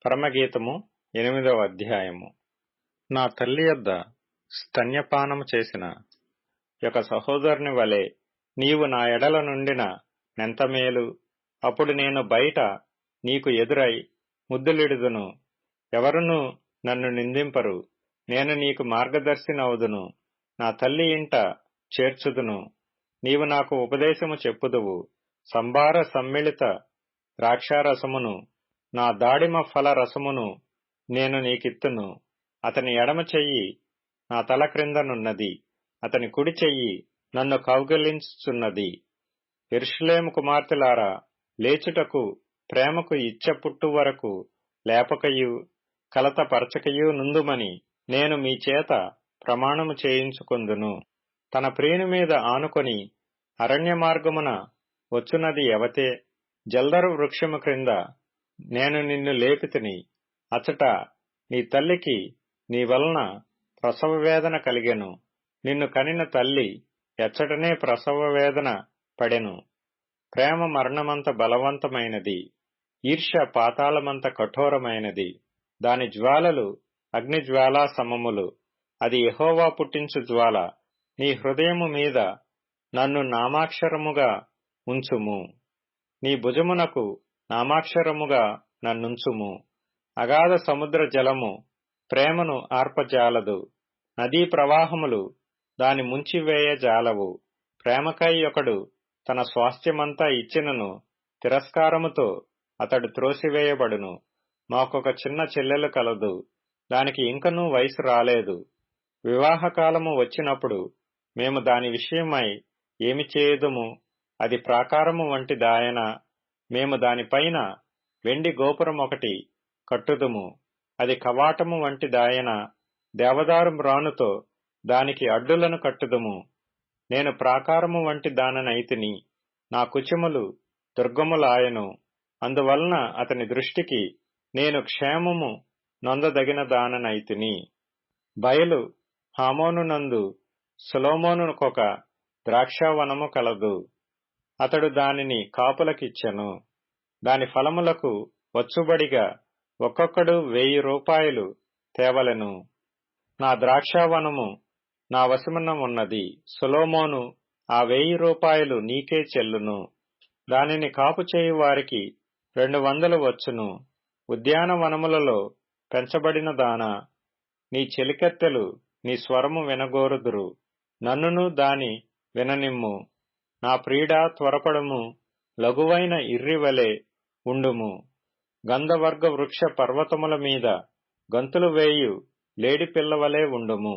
పరమగీతము 8వ అధ్యాయము. నా తల్లి యొద్ద స్తన్యపానము చేసిన యొక్క సహోదరుని వలె నీవు నా ఎడల నుండిన నెంత మేలు. అప్పుడు నేను బయట నీకు ఎదురై ముద్దులిడుదును, ఎవరునూ నన్ను నిందింపరు. నేను నీకు మార్గదర్శినవుదును, నా తల్లి ఇంట చేర్చుదును. నీవు నాకు ఉపదేశము చెప్పుదువు. సంబార సమ్మిళిత ద్రాక్షారసమును నా దాడిమ ఫల రసమును నేను నీకిత్తును. అతని ఎడమ చెయ్యి నా తల క్రిందనున్నది, అతని కుడి చెయ్యి నన్ను కౌగిలించుచున్నది. యెరూషలేము కుమార్తెలారా, లేచుటకు ప్రేమకు ఇచ్చ పుట్టు వరకు లేపకయు కలత పరచకయు నుందుమని నేను మీ చేత ప్రమాణము చేయించుకొందును. తన ప్రియుని మీద ఆనుకొని అరణ్య మార్గమున వచ్చునది ఎవతే? జల్దరు వృక్షము క్రింద నేను నిన్ను లేపితిని. అచట నీ తల్లికి నీ వలన ప్రసవ వేదన కలిగెను. నిన్ను కనిన తల్లి ఎచ్చటనే ప్రసవ వేదన పడెను. ప్రేమ మరణమంత బలవంతమైనది, ఈర్ష్య పాతాళమంత కఠోరమైనది. దాని జ్వాలలు అగ్ని జ్వాలా సమములు. అది యెహోవా పుట్టించు జ్వాల. నీ హృదయము మీద నన్ను నామాక్షరముగా ఉంచుము, నీ భుజమునకు నామాక్షరముగా నన్నుంచుము. అగాధ సముద్ర జలము ప్రేమను ఆర్పజాలదు, నదీ ప్రవాహములు దాని ముంచివేయజాలవు. ప్రేమకై ఒకడు తన స్వాస్థ్యమంతా ఇచ్చినను తిరస్కారముతో అతడు త్రోసివేయబడును. మాకొక చిన్న చెల్లెలు కలదు, దానికి ఇంకనూ వయసు రాలేదు. వివాహకాలము వచ్చినప్పుడు మేము దాని విషయమై ఏమి చేయుదుము? అది ప్రాకారము వంటి దాయన. మేము దానిపైన వెండి గోపురమొకటి కట్టుదుము. అది కవాటము వంటి దాయన. దేవదారు మ్రానుతో దానికి అడ్డులను కట్టుదుము. నేను ప్రాకారము వంటి దాననైతిని, నా కుచములు దుర్గములాయను. అందువలన అతని దృష్టికి నేను క్షేమము నొందదగిన దాననైతిని. బయలు హామోనునందు సొలొమోనుకొక ద్రాక్షావనము కలదు. అతడు దానిని కాపులకిచ్చెను. దాని ఫలములకు వచ్చుబడిగా ఒక్కొక్కడు 1000 రూపాయలు తేవలెను. నా ద్రాక్షావనము నా వశమున ఉన్నది. సొలొమోను ఆ 1000 రూపాయలు నీకే చెల్లును. దానిని కాపు చేయు వారికి 200 వచ్చును. ఉద్యానవనములలో పెంచబడిన దానా, నీ చెలికత్తెలు నీ స్వరము వినగోరుదురు. నన్నును దాని విననిమ్ము. నా ప్రియుడా, త్వరపడుము, లఘువైన ఇర్రివలె ఉండుము. గంధవర్గ వృక్ష పర్వతముల మీద గంతులు వేయు లేడి పిల్లవలే ఉండుము.